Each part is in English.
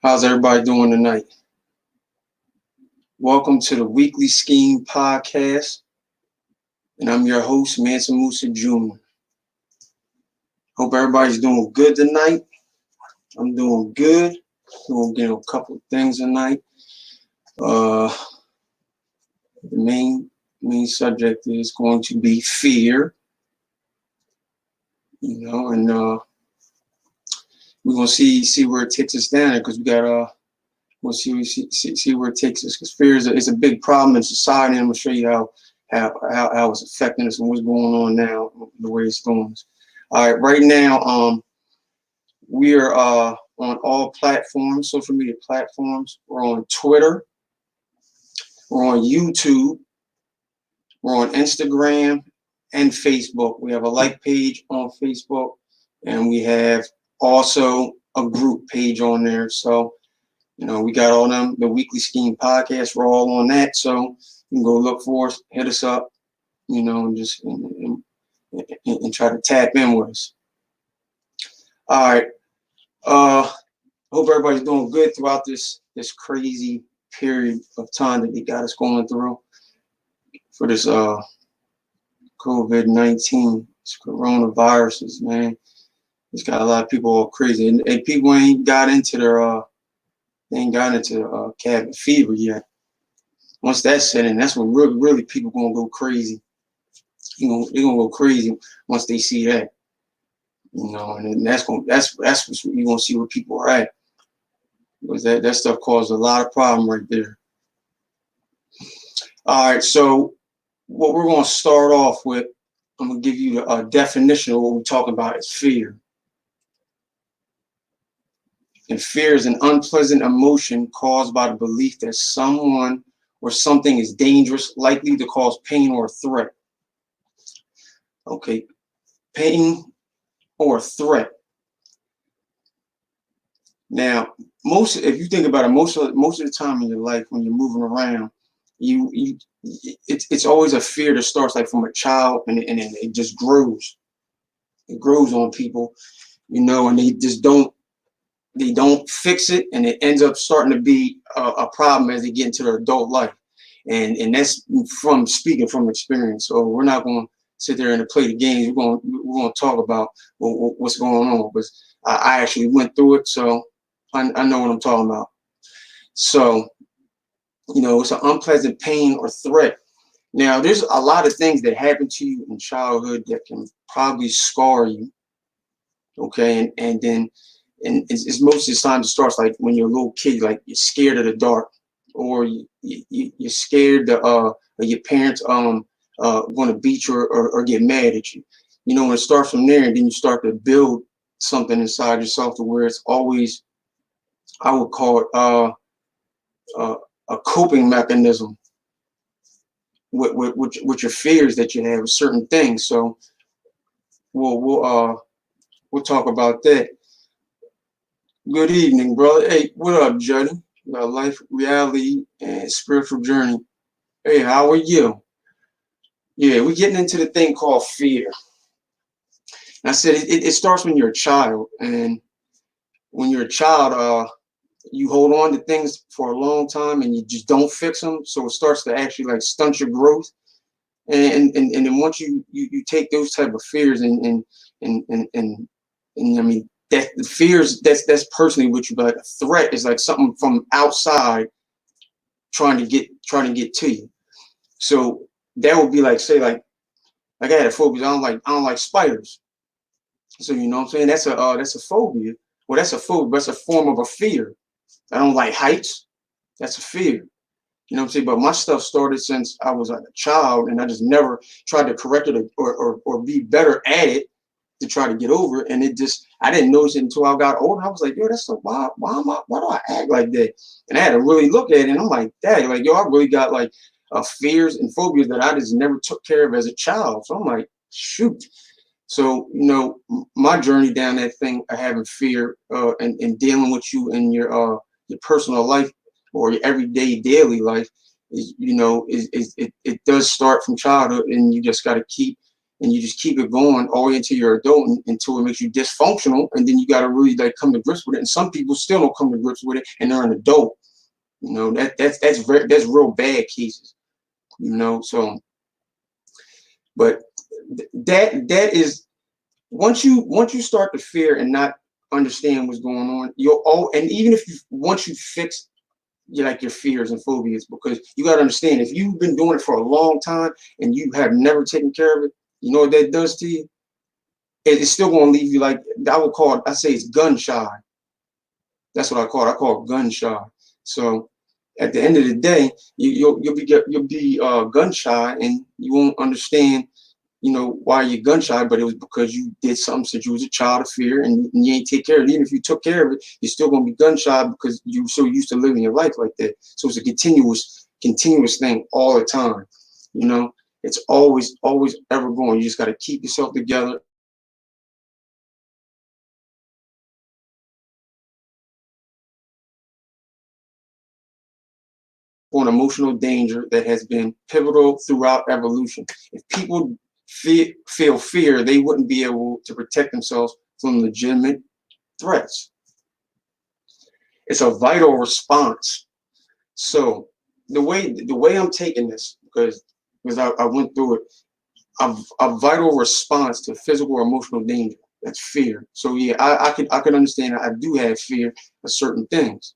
How's everybody doing tonight? Welcome to the weekly Skeem podcast, and I'm your host, Mansa Musa Jr. Hope everybody's doing good tonight. I'm doing good. We'll get a couple of things tonight. Uh, the main subject is going to be fear, and we're gonna see where it takes us down because we'll see where it takes us because fear is a big problem in society. And I'm gonna show you how it's affecting us and what's going on now, the way it's doing us. All right, right now, we are on all platforms, social media platforms. We're on Twitter, we're on YouTube, we're on Instagram and Facebook. We have a like page on Facebook, and we have also a group page on there. So, we got all them, the Weekly Skeem podcast. We're all on that. So you can go look for us, hit us up, and just and try to tap in with us. All right. Hope everybody's doing good throughout this crazy period of time that they got us going through for this COVID-19, this coronaviruses, man. It's got a lot of people all crazy, and people ain't got into cabin fever yet. Once that's set in, that's when really people gonna go crazy. They're gonna go crazy once they see that. And that's what you're gonna see where people are at. Because that stuff caused a lot of problem right there. All right, so what we're gonna start off with, I'm gonna give you a definition of what we're talking about is fear. And fear is an unpleasant emotion caused by the belief that someone or something is dangerous, likely to cause pain or threat. Okay, pain or threat. Now, if you think about it, most of the time in your life when you're moving around, it's always a fear that starts like from a child, and it just grows. It grows on people, and they just don't fix it, and it ends up starting to be a problem as they get into their adult life. And that's from speaking from experience. So we're not going to sit there and play the games. We're going to talk about what's going on, because I actually went through it, so I know what I'm talking about. So, it's an unpleasant pain or threat. Now, there's a lot of things that happen to you in childhood that can probably scar you. Okay, and then it's most of the time it starts like when you're a little kid, like you're scared of the dark, or you're scared that your parents going to beat you or get mad at you. When it starts from there, and then you start to build something inside yourself to where it's always, I would call it a coping mechanism with your fears that you have with certain things. So we'll talk about that. Good evening, brother. Hey, what up, Juddy? Life, reality, and spiritual journey. Hey, how are you? Yeah, we're getting into the thing called fear. And I said it starts when you're a child, and when you're a child, you hold on to things for a long time and you just don't fix them, so it starts to actually like stunt your growth. And then once you take those type of fears and I mean that the fears that's personally what you, but a threat is like something from outside trying to get to you. So that would be like, say, like I had a phobia. I don't like spiders. So you know what I'm saying? That's a phobia. Well, that's a phobia, but it's a form of a fear. I don't like heights. That's a fear. You know what I'm saying? But my stuff started since I was like a child, and I just never tried to correct it or be better at it to try to get over it. And I didn't notice it until I got older. I was like, yo, that's so why do I act like that? And I had to really look at it, and I'm like, dang, like, yo, I really got like fears and phobias that I just never took care of as a child. So I'm like, shoot. So, my journey down that thing of having fear and dealing with you in your personal life or your everyday daily life is, it does start from childhood, and you just got to keep and you just keep it going all the way until you're adult, until it makes you dysfunctional, and then you got to really like come to grips with it. And some people still don't come to grips with it, and they're an adult. You know, that's real bad cases. You know, so but that is once you start to fear and not understand what's going on, you'll all and even if you once you fix your fears and phobias, because you got to understand, if you've been doing it for a long time and you have never taken care of it, you know what that does to you? It's still going to leave you like I say it's gun shy. That's what I call it. I call it gun shy. So at the end of the day, you'll be gun shy, and you won't understand, you know, why you're gun shy, but it was because you did something since you was a child of fear, and you ain't take care of it. Even if you took care of it, you're still gonna be gun shy because you so used to living your life like that. So it's a continuous thing all the time. You know, it's always ever going. You just gotta keep yourself together. On emotional danger that has been pivotal throughout evolution. If people feel fear, they wouldn't be able to protect themselves from legitimate threats. It's a vital response. So the way I'm taking this, because I went through it, a vital response to physical or emotional danger. That's fear. So yeah, I could understand that I do have fear of certain things.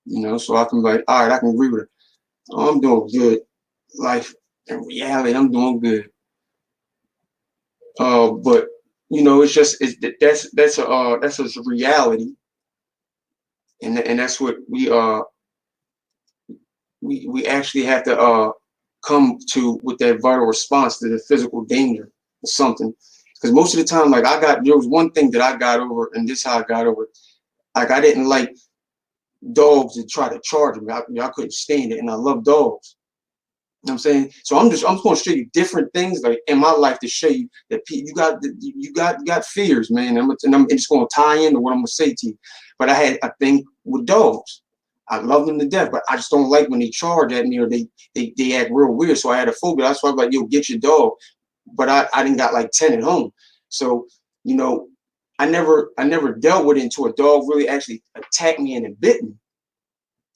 You know, so I can be like, all right, I can agree with it. Oh, I'm doing good. Life in reality, I'm doing good. But you know, that's a reality, and that's what we actually have to come to with that vital response to the physical danger or something. Because most of the time, like there was one thing that I got over, and this is how I got over it. Like I didn't like dogs that try to charge me. I couldn't stand it, and I love dogs. You know what I'm saying? So I'm just going to show you different things like in my life to show you that you got fears, man. And I'm just going to tie into what I'm going to say to you. But I had a thing with dogs. I love them to death, but I just don't like when they charge at me or they act real weird. So I had a phobia. That's why I was like, yo, get your dog. But I didn't got like 10 at home. So, you know, I never dealt with it until a dog really actually attacked me and it bit me.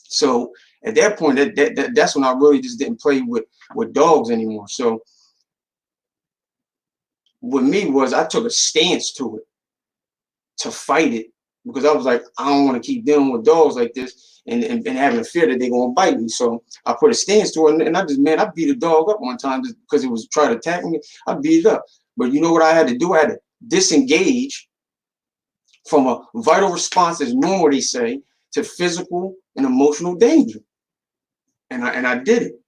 So at that point, that's when I really just didn't play with dogs anymore. So with me was I took a stance to it, to fight it, because I was like, I don't want to keep dealing with dogs like this and having a fear that they're gonna bite me. So I put a stance to it, and I beat a dog up one time just because it was trying to attack me. I beat it up. But you know what I had to do? I had to disengage from a vital response, as normal they say, to physical and emotional danger. And I did it.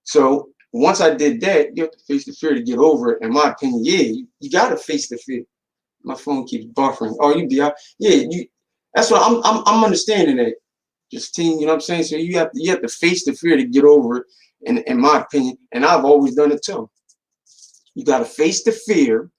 So once I did that, you have to face the fear to get over it. In my opinion, yeah, you got to face the fear. My phone keeps buffering. Oh, you be out. Yeah, you. That's what I'm understanding that. Just team, you know what I'm saying? So you have to face the fear to get over it. In my opinion, and I've always done it too. You got to face the fear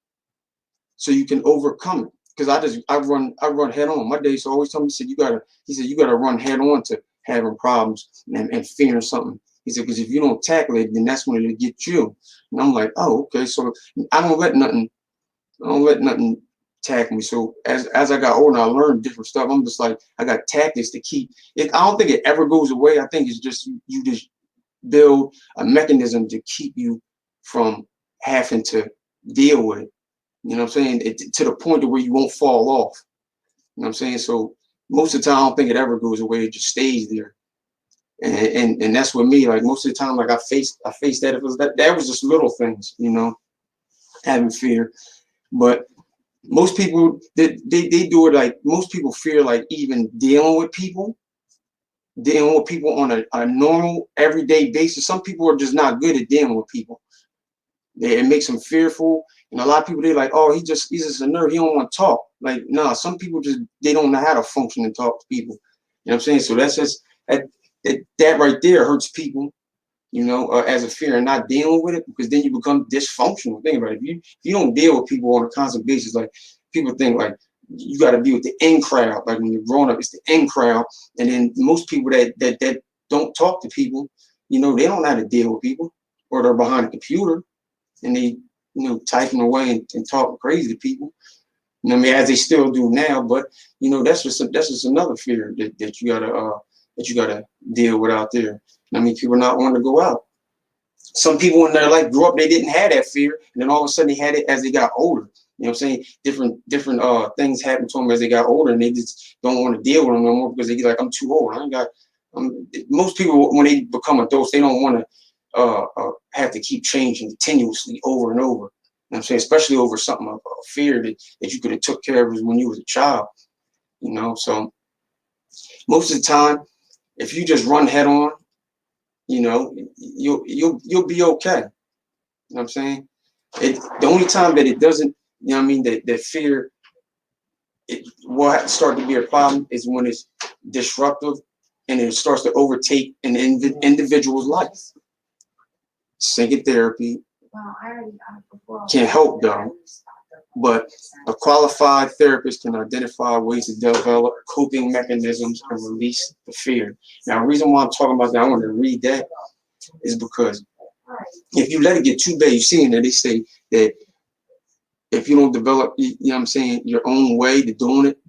so you can overcome it. Because I run head on. My dad's always told me, he said you gotta run head on to having problems and fearing something. He said, because if you don't tackle it, then that's when it'll get you. And I'm like, oh, okay. So I don't let nothing tackle me. So as I got older, I learned different stuff. I'm just like, I got tactics to keep it. I don't think it ever goes away. I think it's just you just build a mechanism to keep you from having to deal with it. You know what I'm saying? To the point to where you won't fall off. You know what I'm saying? So most of the time, I don't think it ever goes away. It just stays there. And that's with me. Like most of the time, like I faced that. It was that was just little things, you know, having fear. But most people they do it like most people fear like even dealing with people on a normal everyday basis. Some people are just not good at dealing with people. It makes them fearful. And a lot of people, they're like, oh, he's just a nerd. He don't want to talk. Like, nah, some people just, they don't know how to function and talk to people. You know what I'm saying? So that's just, that right there hurts people, you know, as a fear and not dealing with it, because then you become dysfunctional. Think about it. If you don't deal with people on a constant basis, like people think like you got to be with the in crowd. Like when you're growing up, it's the in crowd. And then most people that don't talk to people, you know, they don't know how to deal with people, or they're behind a computer. And typing away and talking crazy to people. You know what I mean, as they still do now. But that's just another fear that you gotta deal with out there. I mean, people not wanting to go out. Some people in their life grew up, they didn't have that fear, and then all of a sudden they had it as they got older. You know what I'm saying? Different things happen to them as they got older, and they just don't want to deal with them no more because they get like, I'm too old. I ain't got. Most people, when they become adults, they don't want to have to keep changing continuously over and over. You know what I'm saying? Especially over something of fear that you could have took care of when you was a child. So most of the time, if you just run head on, you'll be okay. You know what I'm saying? The only time that it doesn't, what I mean, that fear it will start to be a problem is when it's disruptive and it starts to overtake an individual's life. Singing therapy can't help though, but a qualified therapist can identify ways to develop coping mechanisms and release the fear. Now, the reason why I'm talking about that, I want to read that, is because if you let it get too bad, you've seen that they say that if you don't develop, what I'm saying, your own way to doing it,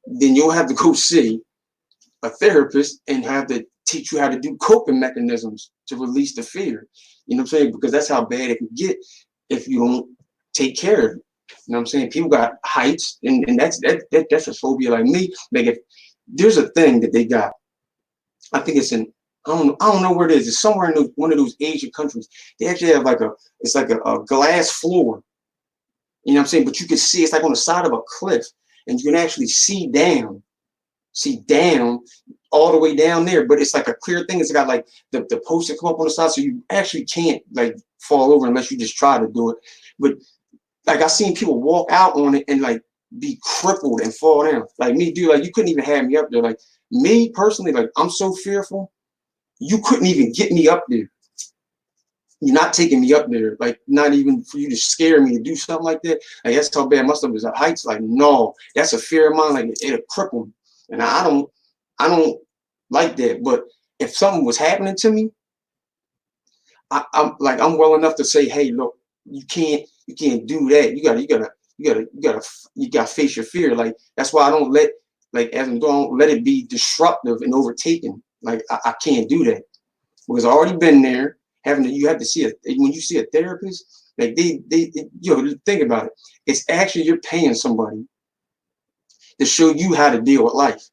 then you'll have to go see a therapist and have to teach you how to do coping mechanisms to release the fear. You know what I'm saying? Because that's how bad it can get if you don't take care of it. You know what I'm saying? People got heights, and that's a phobia like me. Like, if there's a thing that they got, I think it's in, I don't know where it is. It's somewhere in one of those Asian countries. They actually have it's like a glass floor. You know what I'm saying? But you can see, it's like on the side of a cliff, and you can actually see down all the way down there. But it's like a clear thing. It's got like the posts that come up on the side, so you actually can't like fall over unless you just try to do it. But like, I seen people walk out on it and like be crippled and fall down. Like me, dude, like you couldn't even have me up there. Like me personally, like I'm so fearful, you couldn't even get me up there. You're not taking me up there, like not even for you to scare me to do something like that. Like, that's how bad my stuff is at heights. Like, no, that's a fear of mine. Like, it'll cripple me, and I don't like that. But if something was happening to me, I'm well enough to say, hey, look, you can't do that. You gotta face your fear. Like, that's why I don't let, like, as I'm don't let it be disruptive and overtaken. Like, I can't do that because I've already been there. You have to see it when you see a therapist. Like, they think about it. It's actually, you're paying somebody to show you how to deal with life,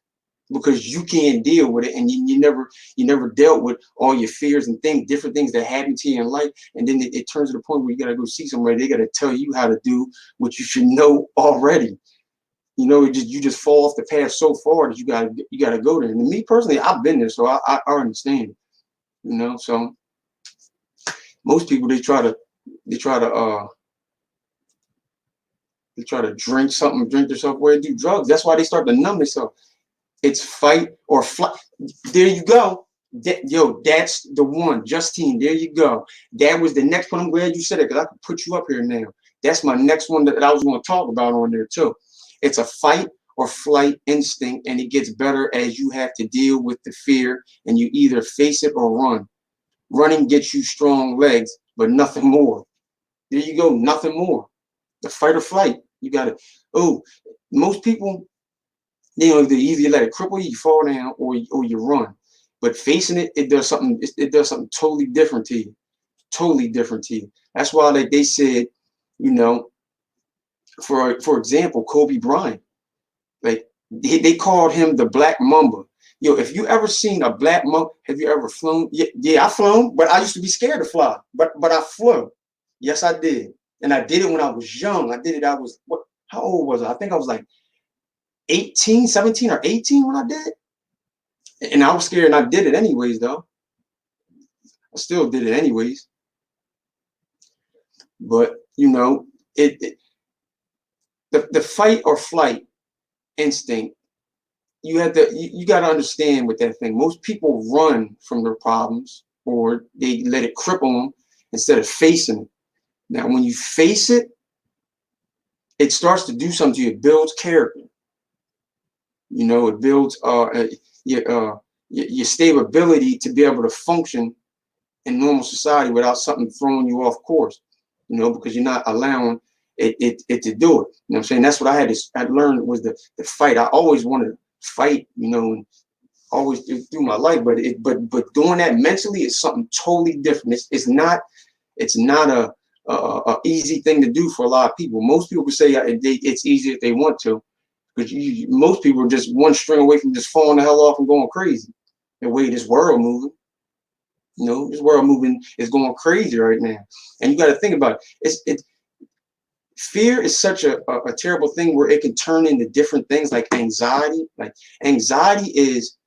because you can't deal with it, and you never dealt with all your fears and different things that happen to you in life. And then it turns to the point where you gotta go see somebody. They gotta tell you how to do what you should know already. You just fall off the path so far that you gotta go there. And me personally, I've been there, so I understand. So most people, they try to drink themselves away, do drugs. That's why they start to numb themselves. It's fight or flight. There you go. That's the one. Justine, there you go. That was the next one. I'm glad you said it, because I could put you up here now. That's my next one that I was going to talk about on there too. It's a fight or flight instinct, and it gets better as you have to deal with the fear, and you either face it or run. Running gets you strong legs, but nothing more. There you go, nothing more. The fight or flight. You gotta. Oh, most people, they either you let it cripple you, you fall down, or you run. But facing it, it does something. It does something totally different to you. Totally different to you. That's why, like they said, for example, Kobe Bryant, like they called him the Black Mamba. If you ever seen a black mamba, have you ever flown? Yeah, I flown, but I used to be scared to fly. But I flew. Yes, I did. And I did it when I was young. I did it. How old was I? I think I was like 18, 17 or 18 when I did it. And I was scared, and I did it anyways, though. I still did it anyways. But, the fight or flight instinct, you got to understand with that thing. Most people run from their problems, or they let it cripple them instead of facing it. Now, when you face it, it starts to do something to you. It builds character. It builds your stability to be able to function in normal society without something throwing you off course. because you're not allowing it to do it. You know what I'm saying? That's what I learned was the fight. I always wanted to fight, and always through my life, but doing that mentally is something totally different. It's not a easy thing to do for a lot of people. Most people would say it's easy if they want to, because most people are just one string away from just falling the hell off and going crazy. The way this world moving, this world moving is going crazy right now, and you got to think about it. Fear is such a terrible thing where it can turn into different things like anxiety. Like anxiety is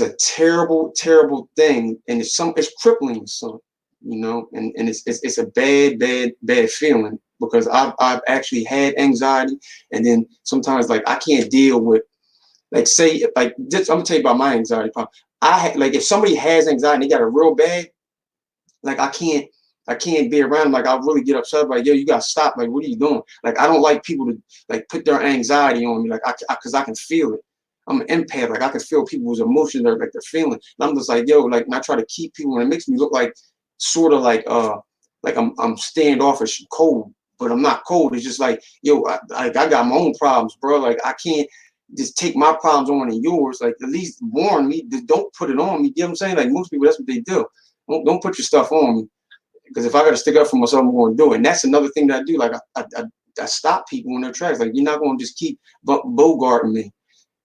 a terrible, terrible thing, and it's crippling. So and it's a bad feeling, because I've actually had anxiety, and then sometimes like I can't deal with, like, say, like this. I'm gonna tell you about my anxiety problem. Like if somebody has anxiety and they got it real bad, like I can't be around them. Like I'll really get upset, like, yo, you gotta stop. Like, what are you doing? Like I don't like people to like put their anxiety on me, like because I can feel it. I'm an empath. Like I can feel people's emotions, like they're feeling. And I'm just like, yo, like, and I try to keep people, and it makes me look like sort of like I'm standoffish and cold, but I'm not cold. It's just like, yo, I got my own problems, bro. Like I can't just take my problems on and yours. Like at least warn me. Don't put it on me. You know what I'm saying? Like most people, that's what they do. Don't put your stuff on me, because if I got to stick up for myself, I'm going to do it. And that's another thing that I do. Like I stop people in their tracks. Like, you're not going to just keep bogarting me.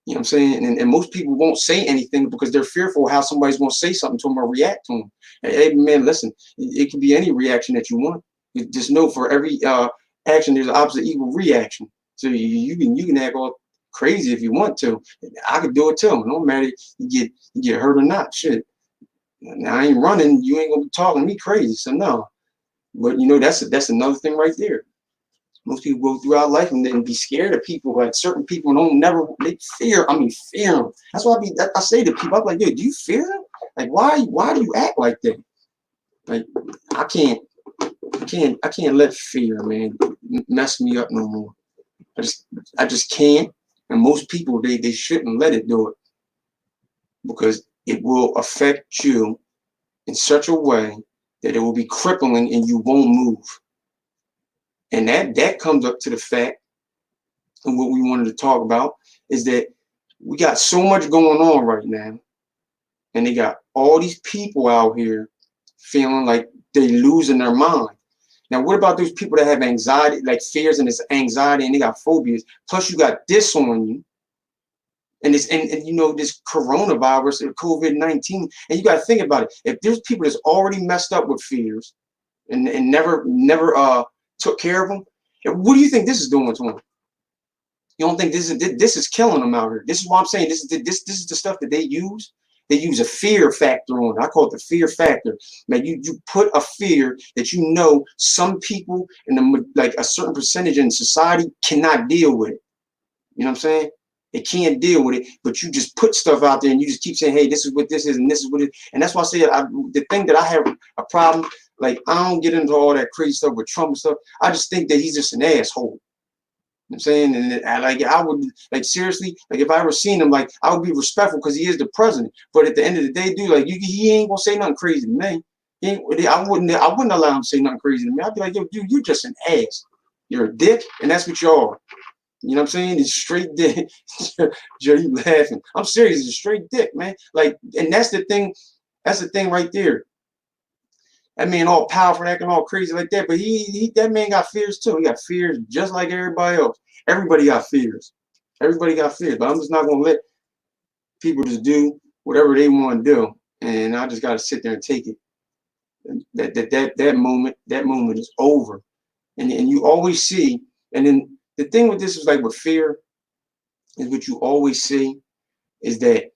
You know what I'm saying? And most people won't say anything because they're fearful how somebody's going to say something to them or react to them. Hey, man, listen, it can be any reaction that you want. You just know for every action, there's an opposite equal reaction. So you can act all crazy if you want to. I could do it too. It don't matter you get hurt or not. Shit. Now I ain't running. You ain't gonna be talking to me crazy. So no. But that's another thing right there. Most people go throughout life and then be scared of people. Like certain people they fear. I mean, fear them. That's why I say to people, I'm like, yo, do you fear them? Like, why do you act like that? Like, I can't let fear, man, mess me up no more. I just can't. And most people, they shouldn't let it do it, because it will affect you in such a way that it will be crippling and you won't move. And that comes up to the fact, and what we wanted to talk about is that we got so much going on right now, and they got all these people out here feeling like they losing their mind. Now, what about those people that have anxiety, like fears and this anxiety, and they got phobias? Plus, you got this on you, and this this coronavirus and COVID-19, and you got to think about it. If there's people that's already messed up with fears and never took care of them, what do you think this is doing to them? You don't think this is killing them out here? This is what I'm saying. This is the stuff that they use. They use a fear factor on it. I call it the fear factor. Man, you put a fear that some people in like a certain percentage in society cannot deal with it. You know what I'm saying? They can't deal with it, but you just put stuff out there and you just keep saying, hey, this is what this is and this is what it is. And that's why I say the thing that I have a problem, like, I don't get into all that crazy stuff with Trump and stuff. I just think that he's just an asshole. You know what I'm saying? And I would, like, seriously, like, if I ever seen him, like, I would be respectful because he is the president. But at the end of the day, dude, like, he ain't gonna say nothing crazy to me. I wouldn't allow him to say nothing crazy to me. I'd be like, yo, dude, you're just an ass. You're a dick, and that's what you are. You know what I'm saying? It's straight dick. Joe, you laughing. I'm serious. It's a straight dick, man. Like, and that's the thing. That's the thing right there. That man all powerful, acting all crazy like that. But that man got fears too. He got fears just like everybody else. Everybody got fears. Everybody got fears. But I'm just not gonna let people just do whatever they want to do. And I just gotta sit there and take it. That moment is over. And you always see, and then the thing with this is, like, with fear, is what you always see is that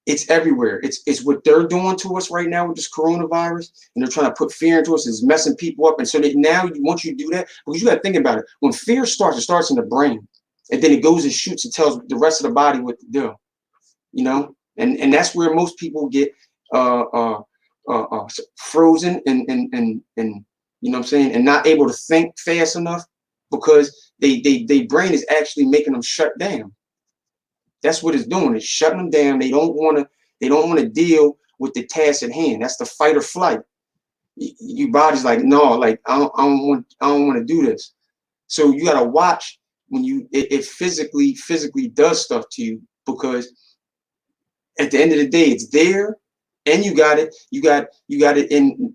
it's everywhere. It's what they're doing to us right now with this coronavirus, and they're trying to put fear into us. It's messing people up, and so that now once you do that, because you got to think about it. When fear starts, it starts in the brain, and then it goes and shoots and tells the rest of the body what to do. And that's where most people get frozen and you know what I'm saying, and not able to think fast enough, because they brain is actually making them shut down. That's what it's doing. It's shutting them down. They don't want to deal with the task at hand. That's the fight or flight. Your body's like, no, like I don't want to do this. So you gotta watch when it physically does stuff to you, because at the end of the day, it's there, and you got it. You got it in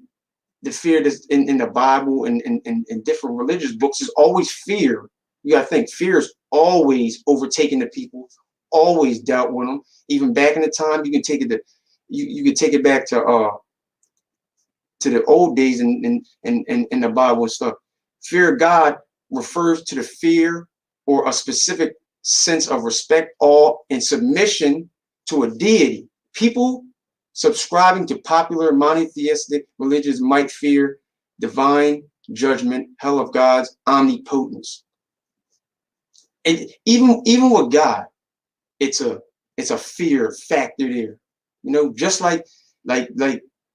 the fear that's in the Bible and in different religious books. Is always fear. You gotta think fear is always overtaking the people, always dealt with them. Even back in the time, you can take it to you can take it back to the old days in the Bible and stuff. Fear of God refers to the fear or a specific sense of respect, awe, and submission to a deity. People subscribing to popular monotheistic religions might fear divine judgment, hell of God's omnipotence. And even with God, it's a fear factor there. You know, just like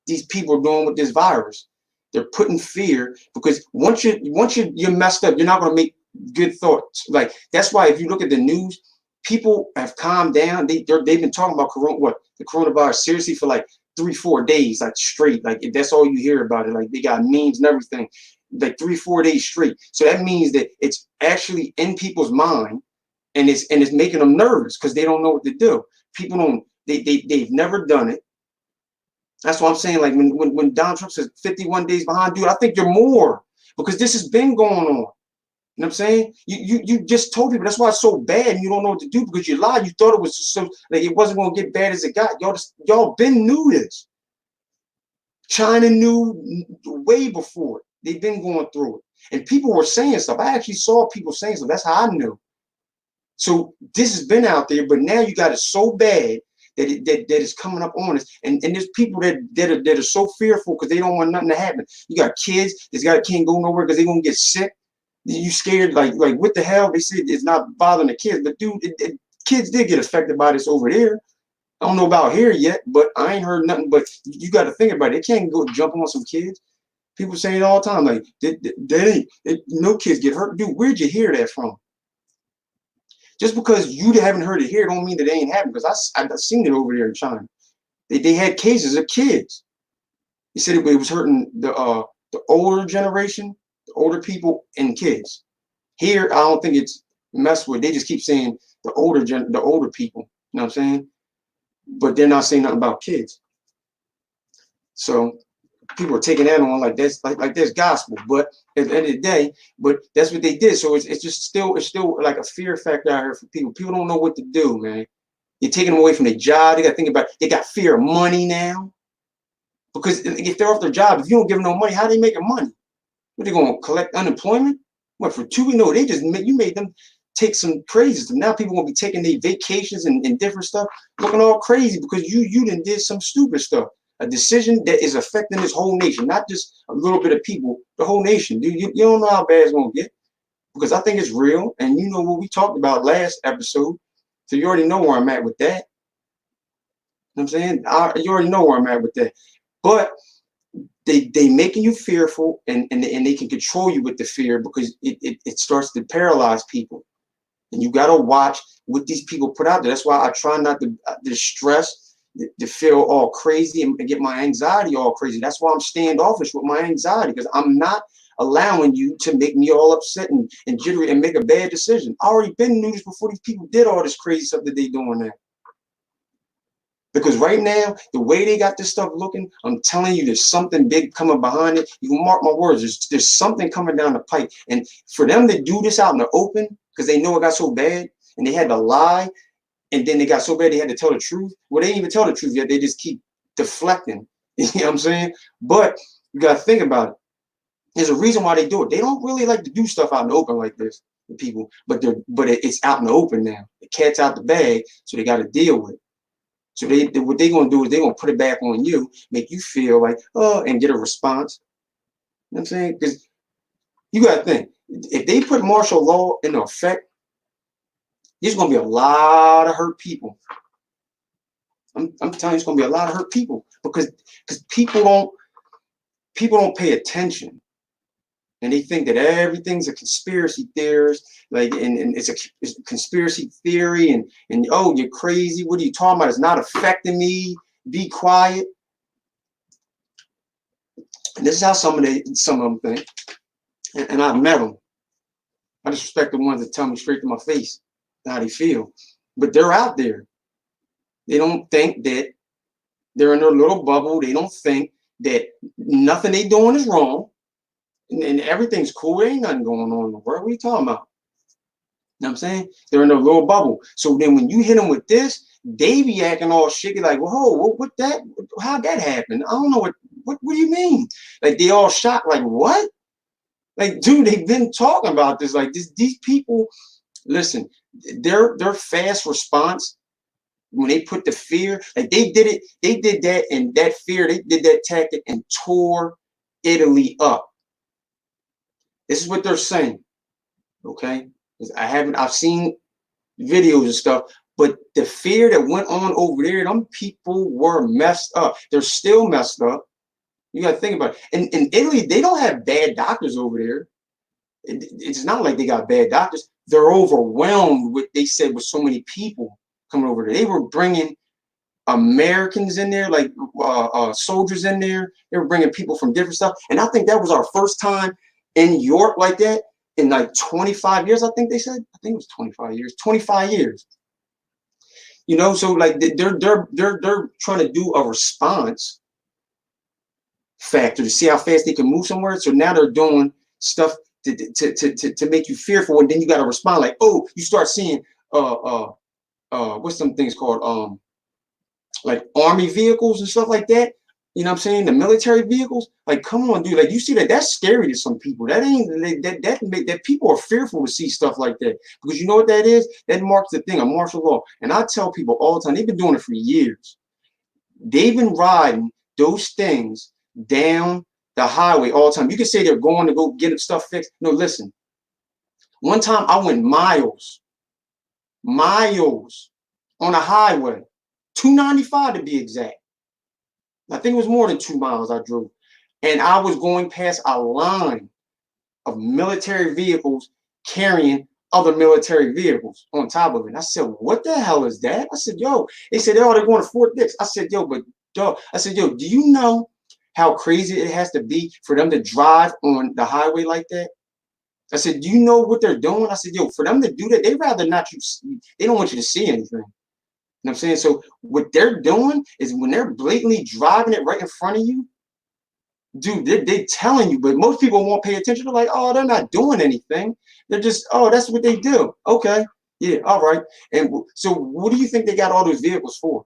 these people are doing with this virus. They're putting fear, because once you're messed up, you're not gonna make good thoughts. Like, that's why if you look at the news, people have calmed down. They've been talking about the coronavirus seriously for like 3-4 days, like straight. Like, that's all you hear about it. Like, they got memes and everything, like 3-4 days straight. So that means that it's actually in people's mind, and it's making them nervous because they don't know what to do. People don't they've never done it. That's what I'm saying. Like, when Donald Trump says 51 days behind, dude, I think you're more, because this has been going on. You know what I'm saying? You just told people that's why it's so bad, and you don't know what to do because you lied. You thought it was so, like, it wasn't going to get bad as it got. Y'all been knew this. China knew way before it. They've been going through it, and people were saying stuff. I actually saw people saying stuff. That's how I knew. So this has been out there, but now you got it so bad that it's coming up on us, and there's people that are so fearful because they don't want nothing to happen. You got kids that can't go nowhere because they're gonna get sick. You scared, like what the hell? They said it's not bothering the kids, but dude, kids did get affected by this over there. I don't know about here yet, but I ain't heard nothing. But you got to think about it. They can't go jump on some kids. People say it all the time, like no kids get hurt. Dude, where'd you hear that from? Just because you haven't heard it here don't mean that it ain't happening, because I've seen it over there in China. They had cases of kids. They said it was hurting the older generation, the older people, and kids. Here, I don't think it's messed with. They just keep saying the older people. You know what I'm saying? But they're not saying nothing about kids. So people are taking that on like that's like there's gospel, but at the end of the day, but that's what they did. So it's still like a fear factor out here for people. People don't know what to do, man. You're taking them away from their job. They got to think about, they got fear of money now, because if they're off their job, if you don't give them no money, how are they making money? What, they going to collect unemployment? What, for 2 weeks? No, you made them take some crazy stuff. Now people gonna be taking their vacations and different stuff, looking all crazy because you done did some stupid stuff. A decision that is affecting this whole nation, not just a little bit of people, the whole nation. Dude, you don't know how bad it's gonna get, because I think it's real, and you know what we talked about last episode, so you already know where I'm at with that. You know what I'm saying? You already know where I'm at with that. But they making you fearful, and they can control you with the fear, because it starts to paralyze people. And you got to watch what these people put out there. That's why I try not to stress, to feel all crazy and get my anxiety all crazy. That's why I'm standoffish with my anxiety, because I'm not allowing you to make me all upset and jittery and make a bad decision. I already been knew this before these people did all this crazy stuff that they doing now. Because right now, the way they got this stuff looking, I'm telling you, there's something big coming behind it. You can mark my words. There's something coming down the pipe. And for them to do this out in the open, because they know it got so bad, and they had to lie, and then they got so bad they had to tell the truth. Well, they didn't even tell the truth yet. They just keep deflecting. You know what I'm saying? But you got to think about it. There's a reason why they do it. They don't really like to do stuff out in the open like this to people, but it's out in the open now. The cat's out the bag, so they got to deal with it. So what they're gonna do is they're gonna put it back on you, make you feel like, oh, and get a response. You know what I'm saying? Because you gotta think, if they put martial law into effect, there's gonna be a lot of hurt people. I'm telling you, it's gonna be a lot of hurt people, because people don't pay attention. And they think that everything's a conspiracy theorist, like, and it's a conspiracy theory, and oh, you're crazy. What are you talking about? It's not affecting me. Be quiet. And this is how some of them think. And I met them. I just respect the ones that tell me straight to my face how they feel. But they're out there. They don't think that they're in their little bubble. They don't think that nothing they doing is wrong. And everything's cool. There ain't nothing going on in the world. What are you talking about? You know what I'm saying? They're in a little bubble. So then when you hit them with this, they be acting all shaky, like, whoa, what that? How'd that happen? I don't know what do you mean? Like they all shocked, like what? Like, dude, they've been talking about this. Like these people, listen, their fast response when they put the fear, like they did that and that fear, they did that tactic and tore Italy up. This is what they're saying. Okay. I've seen videos and stuff, but the fear that went on over there, them people were messed up. They're still messed up. You got to think about it. In Italy, they don't have bad doctors over there. It's not like they got bad doctors. They're overwhelmed with, they said, with so many people coming over there. They were bringing Americans in there, like soldiers in there. They were bringing people from different stuff. And I think that was our first time in York like that in like 25 years, I think they said. I think it was 25 years. 25 years. You know, so like they're trying to do a response factor to see how fast they can move somewhere. So now they're doing stuff to make you fearful, and then you got to respond like, oh, you start seeing what's some things called like army vehicles and stuff like that. You know what I'm saying? The military vehicles. Like, come on, dude. Like, you see that? That's scary to some people. That ain't that people are fearful to see stuff like that, because you know what that is? That marks the thing of martial law. And I tell people all the time, they've been doing it for years. They've been riding those things down the highway all the time. You can say they're going to go get stuff fixed. No, listen. One time I went miles on a highway, 295 to be exact. I think it was more than 2 miles I drove. And I was going past a line of military vehicles carrying other military vehicles on top of it. And I said, what the hell is that? I said, yo, they said, oh, they're going to Fort Dix. I said, yo, but dog, I said, yo, do you know how crazy it has to be for them to drive on the highway like that? I said, do you know what they're doing? I said, yo, for them to do that, they rather not you see, they don't want you to see anything. You know what I'm saying? So what they're doing is when they're blatantly driving it right in front of you, dude, they're telling you, but most people won't pay attention. They're like, oh, they're not doing anything. They're just, oh, that's what they do. Okay. Yeah. All right. And so what do you think they got all those vehicles for?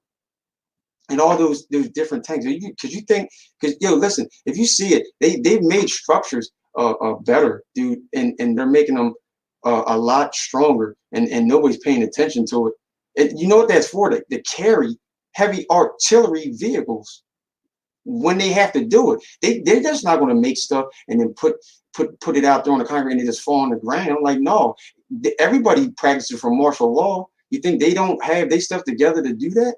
And all those different tanks? Because you think, because, yo, listen, if you see it, they've made structures better, dude, and they're making them a lot stronger, and nobody's paying attention to it. And you know what that's for? To carry heavy artillery vehicles when they have to do it. They're just not going to make stuff and then put it out there on the concrete and they just fall on the ground. I'm like, no, everybody practices for martial law. You think they don't have their stuff together to do that?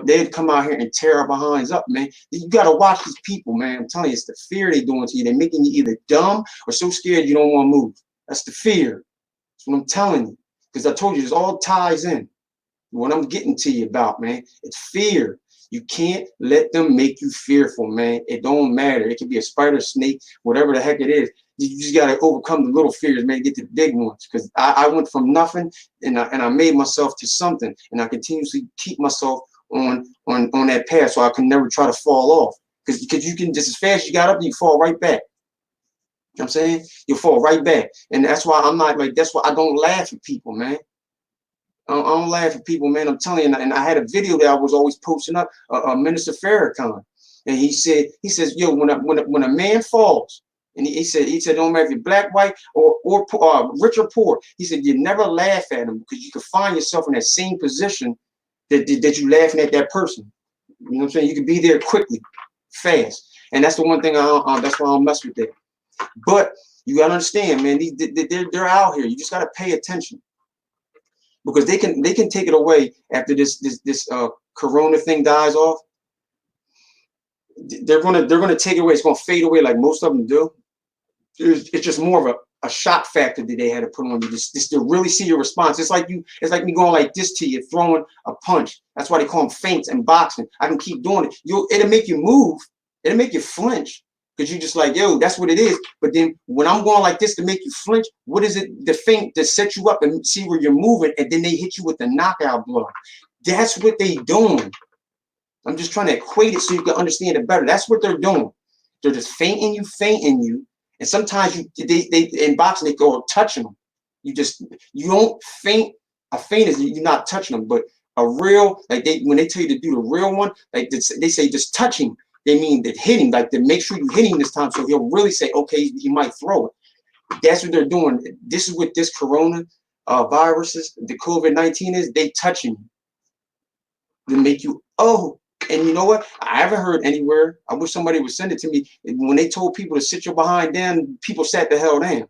They'd come out here and tear our behinds up, man. You got to watch these people, man. I'm telling you, it's the fear they're doing to you. They're making you either dumb or so scared you don't want to move. That's the fear. That's what I'm telling you. Because I told you, this all ties in. What I'm getting to you about, man, it's fear. You can't let them make you fearful, man. It don't matter. It could be a spider, snake, whatever the heck it is. You just got to overcome the little fears, man, get to the big ones. Because I went from nothing and I made myself to something. And I continuously keep myself on that path so I can never try to fall off. Because you can, just as fast as you got up, you fall right back. You know what I'm saying? You'll fall right back. And that's why I'm not like, that's why I don't laugh at people, man. I don't laugh at people, man. I'm telling you. And I had a video that I was always posting up, Minister Farrakhan, and he says, yo, when a man falls, and he said, don't matter if you're black, white, or rich or poor. He said, you never laugh at him because you could find yourself in that same position that you laughing at that person. You know what I'm saying? You can be there quickly, fast, and that's the one thing that's why I don't mess with that. But you gotta understand, man. They're out here. You just gotta pay attention. Because they can take it away after this corona thing dies off. They're gonna take it away. It's gonna fade away like most of them do. It's just more of a shock factor that they had to put on you, just to really see your response. It's like me going like this to you, throwing a punch. That's why they call them feints in boxing. I can keep doing it. It'll make you move. It'll make you flinch. because you just like, yo, that's what it is. But then when I'm going like this to make you flinch, what is it? The thing that set you up and see where you're moving, and then they hit you with the knockout blow. That's what they doing. I'm just trying to equate it so you can understand it better. That's what they're doing. They're just fainting you, and sometimes they in boxing they go touching them. You don't faint. A feint is you're not touching them, but a real like when they tell you to do the real one, like they say just touching. They mean that hitting, like to make sure you hit him this time, so he'll really say, okay, he might throw it. That's what they're doing. This is what this corona viruses, the COVID-19 is. They touching you to make you And you know what? I haven't heard anywhere. I wish somebody would send it to me. When they told people to sit your behind down, people sat the hell down.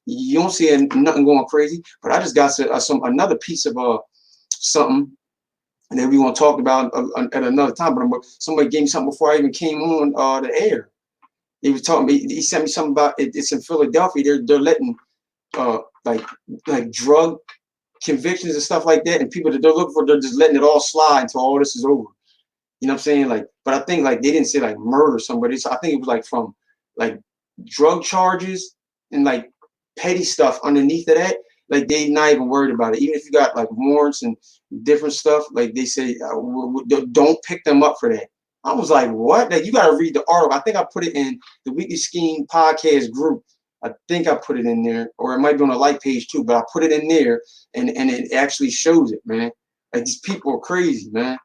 You don't see nothing going crazy. But I just got another piece of something that we want to talk about at another time. But somebody gave me something before I even came on the air. He was talking. He sent me something about it. It's in Philadelphia. They're letting like drug convictions and stuff like that, and people that they're looking for, they're just letting it all slide until all this is over. You know what I'm saying? Like, but I think like they didn't say like murder somebody. So I think it was like from like drug charges and like petty stuff underneath of that. Like they not even worried about it. Even if you got like warrants and different stuff, like they say, don't pick them up for that. I was like, what? Like you got to read the article. I think I put it in the Weekly Skeem podcast group. I think I put it in there, or it might be on a like page too. But I put it in there, and it actually shows it, man. Like these people are crazy, man.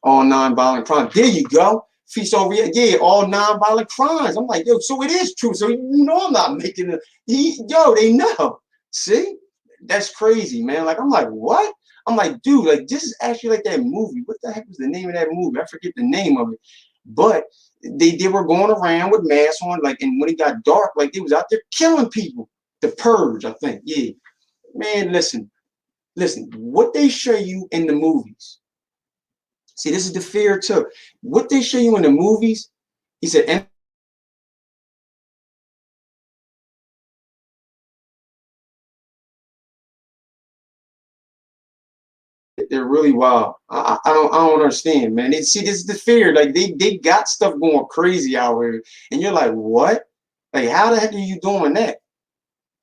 All non-violent crimes. There you go. Feast over here. Yeah, all non-violent crimes. I'm like, yo, so it is true. So you know I'm not making it. Yo, they know. See? That's crazy, man. Like, I'm like, what? I'm like, dude, like, this is actually like that movie. What the heck was the name of that movie? I forget the name of it. But they were going around with masks on, like, and when it got dark, like, they was out there killing people. The Purge, I think. Yeah. Man, listen. What they show you in the movies. See, this is the fear too. What they show you in the movies, he said, and they're really wild. I don't understand, man. See, this is the fear. Like they got stuff going crazy out here, and you're like, what? Like, how the heck are you doing that?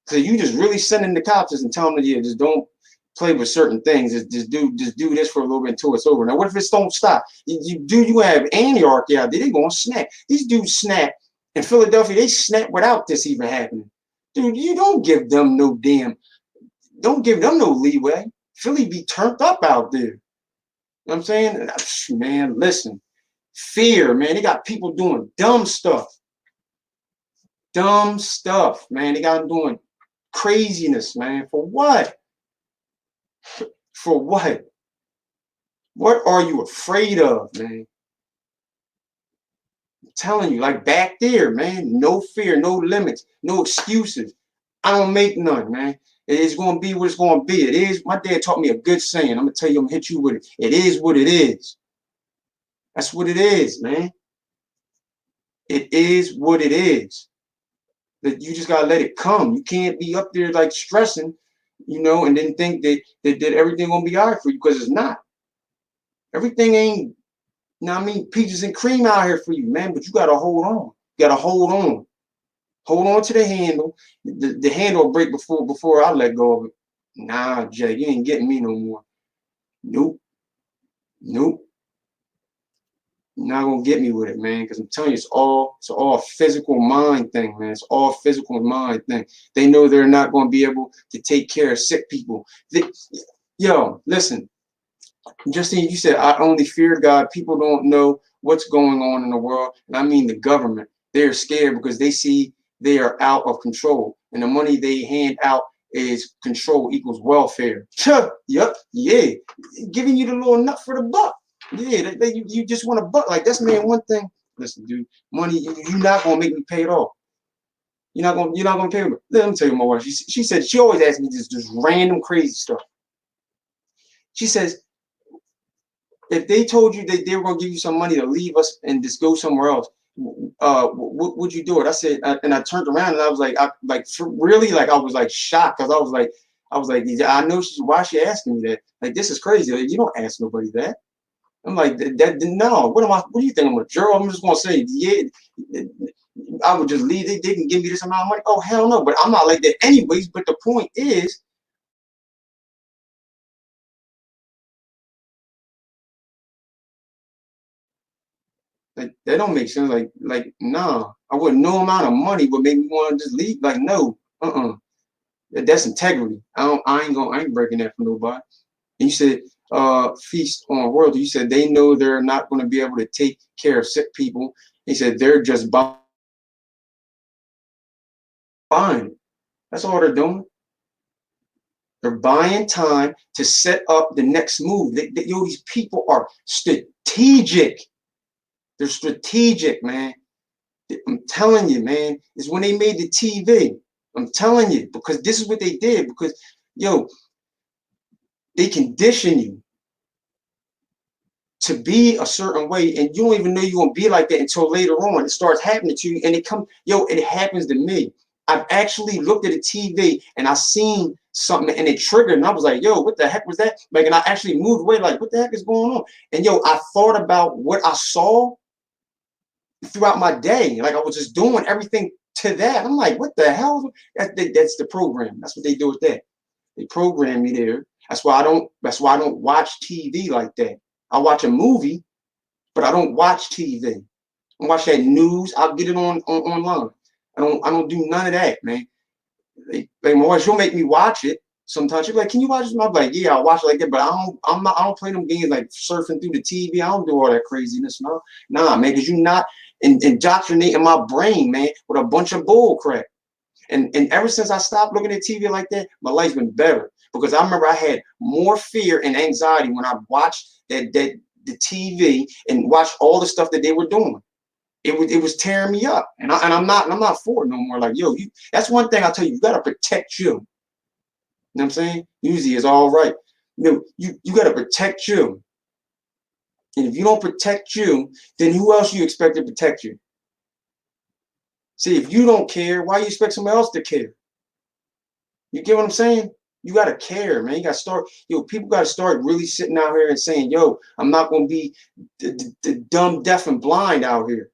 So you just really sending the cops and telling them, yeah, just don't play with certain things. Just do this for a little bit until it's over. Now, what if it don't stop? You have anarchy out there? They're gonna snap. These dudes snap in Philadelphia. They snap without this even happening. Dude, you don't give them no leeway. Philly be turned up out there. You know what I'm saying? Man, listen. Fear, man. They got people doing dumb stuff. Dumb stuff, man. They got them doing craziness, man. For what? For what? What are you afraid of, man? I'm telling you, like back there, man. No fear, no limits, no excuses. I don't make none, man. It's going to be what it's going to be. It is. My dad taught me a good saying. I'm going to tell you, I'm going to hit you with it. It is what it is. That's what it is, man. It is what it is. That you just got to let it come. You can't be up there like stressing, and then think that everything going to be all right for you, because it's not. Everything ain't, peaches and cream out here for you, man. But you got to hold on. You got to hold on. Hold on to the handle. The handle will break before I let go of it. Nah, Jay, you ain't getting me no more. Nope. You're not gonna get me with it, man. Because I'm telling you, it's all a physical mind thing, man. It's all physical mind thing. They know they're not gonna be able to take care of sick people. Yo, listen. Justine, you said I only fear God. People don't know what's going on in the world, and I mean the government. They're scared because they see they are out of control, and the money they hand out is control equals welfare. Yep, yeah, giving you the little nut for the buck. Yeah, you just want a buck. Like that's man one thing. Listen, dude, money you're not gonna make me pay it off. You're not gonna pay me. Let me tell you, my wife. She said she always asks me this random crazy stuff. She says, if they told you that they were gonna give you some money to leave us and just go somewhere else, would you do it? I said, and I turned around and I was like, really, like I was like shocked, because I was like, I know why she asking me that? Like this is crazy. Like, you don't ask nobody that. I'm like, that no. What do you think? I'm a jerk? I'm just gonna say, yeah. I would just leave. They can give me this amount of money. Oh, hell no. But I'm not like that anyways. But the point is, like, that don't make sense. Like, nah. I wouldn't. No amount of money would make me want to just leave. Like, no. That's integrity. I ain't breaking that for nobody. And you said, feast on royalty. You said they know they're not going to be able to take care of sick people. He said they're just buying. That's all they're doing. They're buying time to set up the next move. These people are strategic. They're strategic, man. I'm telling you, man. It's when they made the TV. I'm telling you, because this is what they did. Because, yo, they condition you to be a certain way, and you don't even know you're gonna be like that until later on. It starts happening to you, and it happens to me. I've actually looked at a TV and I seen something and it triggered, and I was like, yo, what the heck was that? Like, and I actually moved away, like, what the heck is going on? And yo, I thought about what I saw throughout my day. Like, I was just doing everything to that. I'm like, what the hell? That's the program. That's what they do with that. They program me there. That's why I don't watch TV like that. I watch a movie, but I don't watch TV. I watch that news. I'll get it on online. I don't do none of that, man. Like my wife, she'll make me watch it. Sometimes she'll be like, "Can you watch this?" I'm like, "Yeah, I'll watch it like that." But I don't play them games like surfing through the TV. I don't do all that craziness, no. Nah, man, because you're not indoctrinating my brain, man, with a bunch of bull crap. And ever since I stopped looking at TV like that, my life's been better. Because I remember I had more fear and anxiety when I watched the TV and watched all the stuff that they were doing. It was tearing me up, and I'm not for it no more. Like, yo, that's one thing I tell you, you gotta protect you. You know what I'm saying? Usually it's all right. You gotta protect you, and if you don't protect you, then who else you expect to protect you? See, if you don't care, why you expect somebody else to care? You get what I'm saying? You gotta care, man. You gotta start. People gotta start really sitting out here and saying, "Yo, I'm not gonna be the dumb, deaf, and blind out here."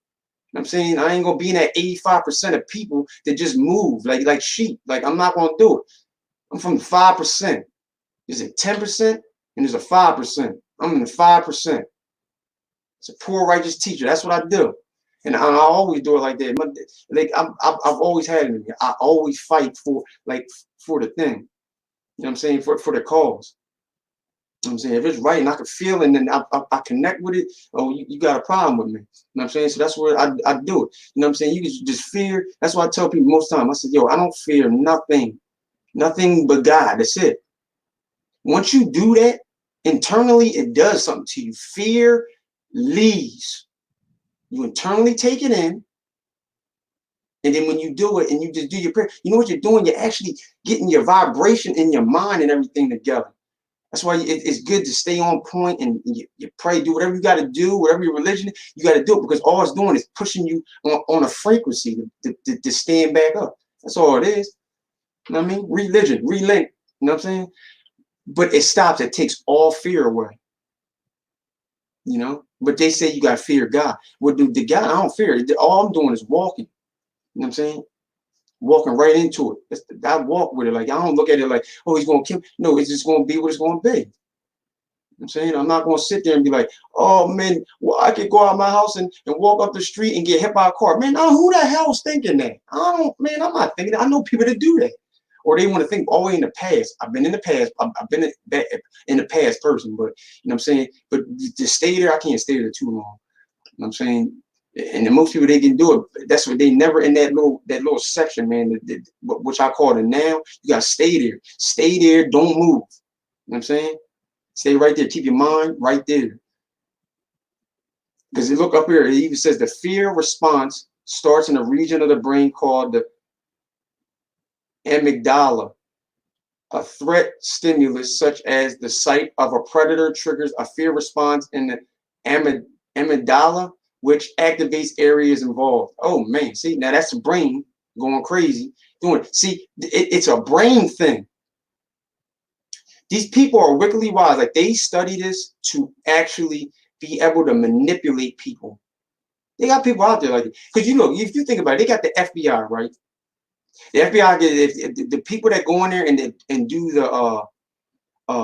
I'm saying I ain't gonna be in that 85% of people that just move like sheep. Like, I'm not gonna do it. I'm from the 5%. There's a 10% and there's a 5%. I'm in the 5%. It's a poor righteous teacher. That's what I do, and I always do it like that. Like, I've always had it in me. I always fight for the thing. You know what I'm saying? For the cause. You know what I'm saying? If it's right and I can feel it and then I connect with it, oh, you got a problem with me. You know what I'm saying? So that's where I do it. You know what I'm saying? You can just fear. That's why I tell people most time. I said, yo, I don't fear nothing. Nothing but God. That's it. Once you do that, internally, it does something to you. Fear leaves. You internally take it in. And then when you do it and you just do your prayer, you know what you're doing? You're actually getting your vibration in your mind and everything together. That's why it's good to stay on point and you pray, do whatever you got to do, whatever your religion, you got to do it, because all it's doing is pushing you on a frequency to stand back up. That's all it is. You know what I mean? Religion, relink. You know what I'm saying? But it stops. It takes all fear away. You know? But they say you got to fear God. Well, the God, I don't fear. All I'm doing is walking. You know what I'm saying? Walking right into it. I walk with it. Like, I don't look at it like, oh, he's going to kill me. No, it's just going to be what it's going to be. I'm saying, I'm not going to sit there and be like, oh, man, well, I could go out of my house and walk up the street and get hit by a car. Man, who the hell's thinking that? Man, I'm not thinking that. I know people that do that. Or they want to think all the way in the past. I've been in the past. I've been in the past person. But, you know what I'm saying? But to stay there, I can't stay there too long. You know what I'm saying? And then most people, they can do it. That's what they never in that little section, man, which I call it now. You got to stay there. Stay there. Don't move. You know what I'm saying? Stay right there. Keep your mind right there. Because you look up here, it even says the fear response starts in a region of the brain called the amygdala. A threat stimulus, such as the sight of a predator, triggers a fear response in the amygdala, which activates areas involved. Oh, man. See, now that's the brain going crazy. See, it's a brain thing. These people are wickedly wise. Like, they study this to actually be able to manipulate people They got people out there like that. Because you look, if you think about it, they got the FBI, right? The FBI, the people that go in there and do the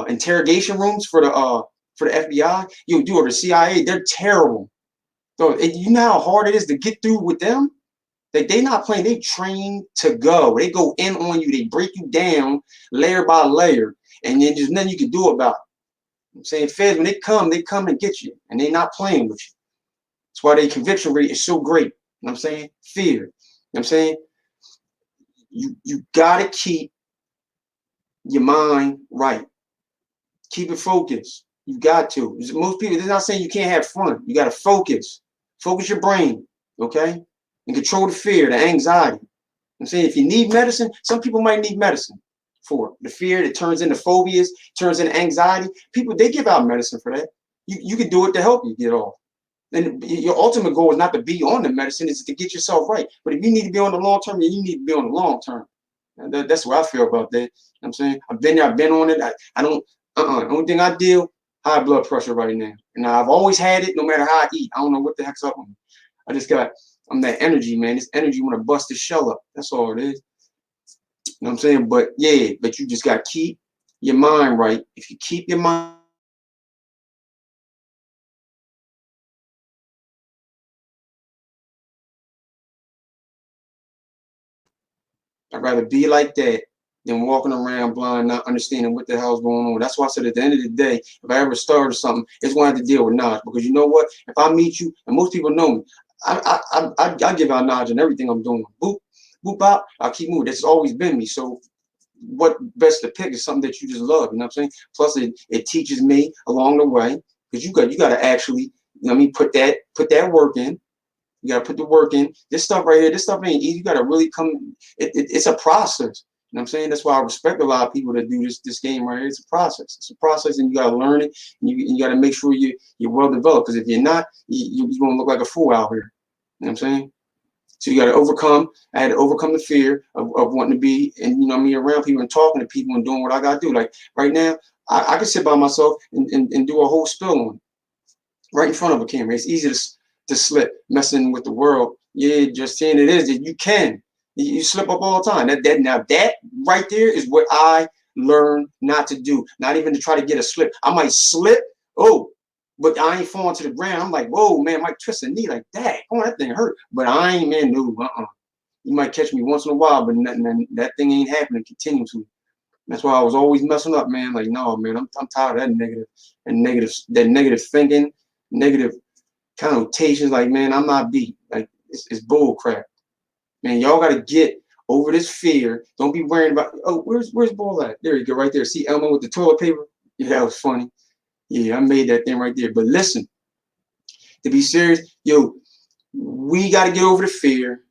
interrogation rooms for the FBI, you do, or the CIA, they're terrible. So you know how hard it is to get through with them. Like they not playing, they train to go. They go in on you, they break you down layer by layer, and then there's nothing you can do about it. I'm saying feds, when they come and get you, and they not playing with you. That's why their conviction rate is so great. You know what I'm saying? Fear. You know what I'm saying? You gotta keep your mind right. Keep it focused. You got to. Most people, they're not saying you can't have fun. You gotta focus. Focus your brain, okay? And control the fear, the anxiety. I'm saying if you need medicine, some people might need medicine for it. The fear that turns into phobias, turns into anxiety. People, they give out medicine for that. You can do it to help you get off. And your ultimate goal is not to be on the medicine, it's to get yourself right. But if you need to be on the long term, then you need to be on the long term. And that's what I feel about that. You know what I'm saying? I've been there, I've been on it. I don't, the only thing I deal, high blood pressure right now. And I've always had it, no matter how I eat. I don't know what the heck's up with me. I'm that energy, man. This energy want to bust the shell up. That's all it is. You know what I'm saying? But yeah, but you just got to keep your mind right. If you keep your mind, I'd rather be like that than walking around blind, not understanding what the hell's going on. That's why I said at the end of the day, if I ever started something, it's going to have to deal with knowledge. Because you know what? If I meet you, and most people know me, I give out knowledge in everything I'm doing. Boop, boop out, I keep moving. That's always been me. So what best to pick is something that you just love. You know what I'm saying? Plus, it teaches me along the way because you got to actually, you know what I mean, put that work in. You gotta put the work in. This stuff right here, this stuff ain't easy. You gotta really come. It's a process. You know what I'm saying? That's why I respect a lot of people that do this game right here. It's a process. It's a process, and you gotta learn it. And you gotta make sure you're well developed. Because if you're not, you're gonna look like a fool out here. You know what I'm saying? So you gotta overcome. I had to overcome the fear of wanting to be, and you know, me around people and talking to people and doing what I gotta do. Like right now, I can sit by myself and do a whole spill on it right in front of a camera. It's easy to slip, messing with the world. Yeah, just saying it is that you can. You slip up all the time. That right there is what I learned not to do. Not even to try to get a slip. I might slip. Oh, but I ain't falling to the ground. I'm like, whoa, man, I might twist a knee like that. Oh, that thing hurt. But I ain't, man, no, You might catch me once in a while, but that thing ain't happening continuously. That's why I was always messing up, man. Like, no, man, I'm tired of that negative thinking, negative connotations. Like, man, I'm not beat. Like, it's bull crap. Man, y'all gotta get over this fear. Don't be worrying about, oh, where's Bull at? There you go, right there. See Elmo with the toilet paper? Yeah, that was funny. Yeah, I made that thing right there. But listen, to be serious, yo, we gotta get over the fear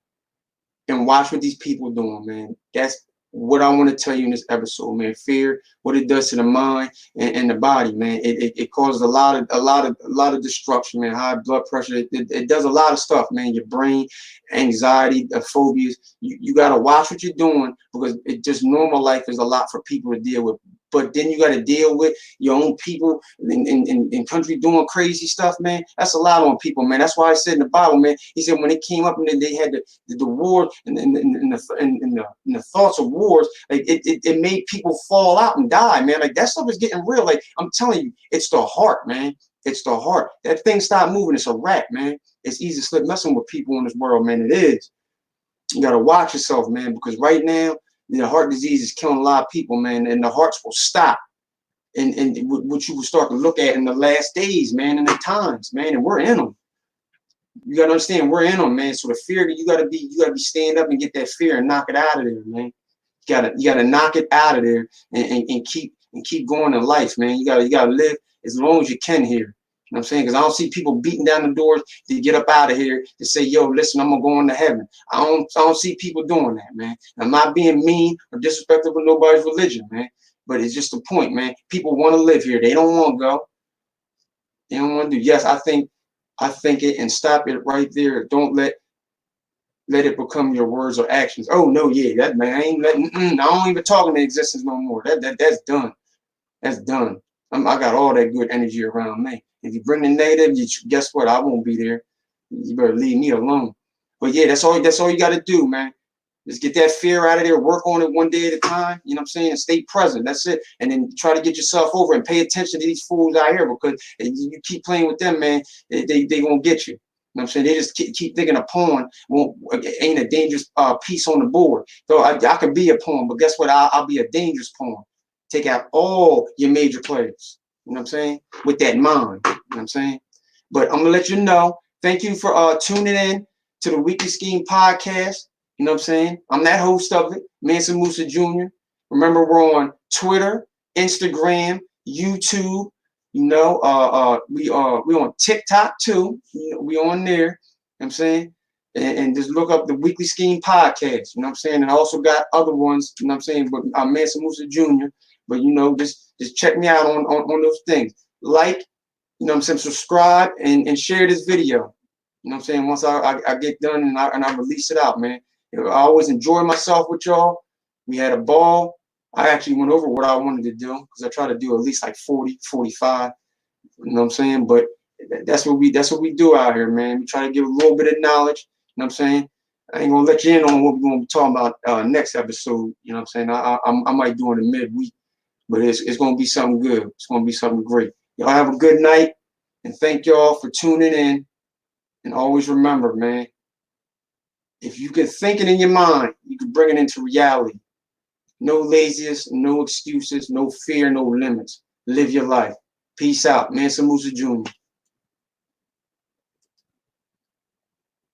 and watch what these people are doing, man. That's what I want to tell you in this episode, man. Fear, what it does to the mind and the body, man. It causes a lot of destruction, man. High blood pressure. It does a lot of stuff, man. Your brain, anxiety, phobias. You gotta watch what you're doing because it just normal life is a lot for people to deal with. But then you got to deal with your own people in country doing crazy stuff, man. That's a lot on people, man. That's why I said in the Bible, man. He said when it came up and then they had the war and the thoughts of wars, like it made people fall out and die, man. Like that stuff is getting real. Like I'm telling you, it's the heart, man. It's the heart. That thing stop moving. It's a wrap, man. It's easy to slip messing with people in this world, man. It is. You got to watch yourself, man, because right now, the heart disease is killing a lot of people, man, and the hearts will stop. And what you will start to look at in the last days, man, in the times, man, and we're in them. You gotta understand, we're in them, man. So the fear, you gotta be stand up and get that fear and knock it out of there, man. You gotta knock it out of there and keep going in life, man. You gotta live as long as you can here. You know what I'm saying? Because I don't see people beating down the doors to get up out of here to say, yo, listen, I'm gonna go into heaven. I don't see people doing that, man. I'm not being mean or disrespectful with nobody's religion, man. But it's just the point, man. People want to live here. They don't want to go. They don't want to do. Yes, I think it and stop it right there. Don't let it become your words or actions. Oh no, yeah, that man, I ain't letting. I don't even talk into existence no more. That's done. That's done. I got all that good energy around me. If you bring the negative, guess what? I won't be there. You better leave me alone. But yeah, that's all you got to do, man. Just get that fear out of there, work on it one day at a time, you know what I'm saying, and stay present. That's it. And then try to get yourself over and pay attention to these fools out here, because you keep playing with them, man, they gonna get you. You know what I'm saying? They just keep thinking a pawn ain't a dangerous piece on the board. So I could be a pawn, but guess what? I'll be a dangerous pawn. Take out all your major players. You know what I'm saying? With that mind. You know what I'm saying? But I'm gonna let you know. Thank you for tuning in to the Weekly Skeem podcast. You know what I'm saying? I'm that host of it, Mansa Musa Jr. Remember, we're on Twitter, Instagram, YouTube. You know, we on TikTok too. You know, we on there. You know what I'm saying? And just look up the Weekly Skeem podcast. You know what I'm saying? And I also got other ones. You know what I'm saying? But I'm Mansa Musa Jr. But you know, just check me out on those things. Like, you know what I'm saying? Subscribe and share this video. You know what I'm saying? Once I get done and I release it out, man. You know, I always enjoy myself with y'all. We had a ball. I actually went over what I wanted to do, because I try to do at least like 40, 45. You know what I'm saying? But that's what we do out here, man. We try to give a little bit of knowledge. You know what I'm saying? I ain't gonna let you in on what we're gonna be talking about next episode. You know what I'm saying? I might do it in midweek, but it's gonna be something good. It's gonna be something great. Y'all have a good night, and thank y'all for tuning in. And always remember, man, if you can think it in your mind, you can bring it into reality. No laziness, no excuses, no fear, no limits. Live your life. Peace out. Mansa Musa Jr.